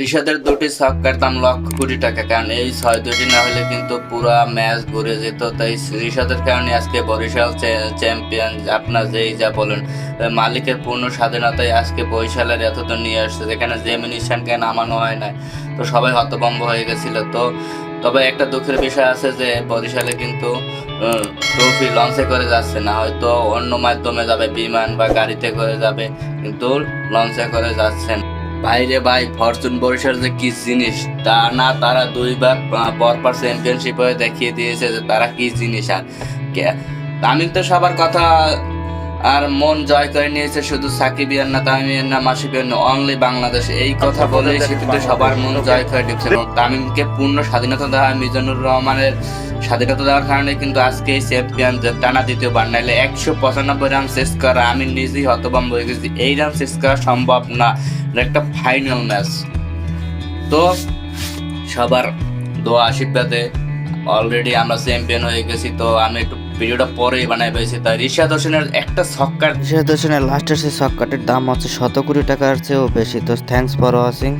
রিশাদের দুটি ছক্কার দাম লক্ষ কোটি টাকা, কারণ এই 6-2টি না হলে কিন্তু পুরা ম্যাচ ঘুরে যেত। তাই রিশাদের কারণে আজকে বরিশাল চ্যাম্পিয়ন। আপনার যেই যা বলেন, মালিকের পূর্ণ স্বাধীনতায় আজকে বরিশালের এতদূর নিয়ে আসছে, যেখানে জেমিনি ইশানকে নামানো হয় না। তো সবাই হতভম্ব হয়ে গেছিল। তবে একটা দুঃখের বিষয় আছে যে বরিশালে কিন্তু ট্রফি লঞ্চে করে যাচ্ছে না, হয়তো অন্য মাধ্যমে যাবে, বিমান বা গাড়িতে করে যাবে, কিন্তু লঞ্চে করে যাচ্ছে না। ভাইরে ভাই, ফরচুন বরিশাল যে কি জিনিস তা না, তারা দুইবার পরপর চ্যাম্পিয়নশিপ হয়ে দেখিয়ে দিয়েছে যে তারা কি জিনিস। আর তামিম তো সবার কথা আর মন জয় করে নিয়েছে, শুধু সাকিবিয়ান না, তামিমিয়ান না, মাশরাফিয়ান না, অনলি বাংলাদেশ। এই কথা বলেই সে কিন্তু সবার মন জয় করে নিচ্ছে। এবং তামিমকে পূর্ণ স্বাধীনতা দেওয়া হয়, মিজানুর রহমানের স্বাধীনতা দেওয়ার কারণে কিন্তু আজকে এই চ্যাম্পিয়ন টানা দ্বিতীয়বার। নাইলে 195 রান শেষ করা, আমি নিজেই হতভম্ব হয়ে গেছি। এই রান শেষ করা সম্ভব না, একটা ফাইনাল ম্যাচ। তো সবার দোয়া আশীর্বাদে অলরেডি আমরা চ্যাম্পিয়ন হয়ে গেছি। তো আমি একটু ভিডিওটা পরেই বানাই পেয়েছি। তাই রিশাদ হোসেনের একটা ছক্কার, রিশাদ হোসেনের লাস্টের সেই ছক্কাটির দাম হচ্ছে 100 কোটি টাকার চেয়েও বেশি। তো থ্যাঙ্কস ফর ওয়াচিং।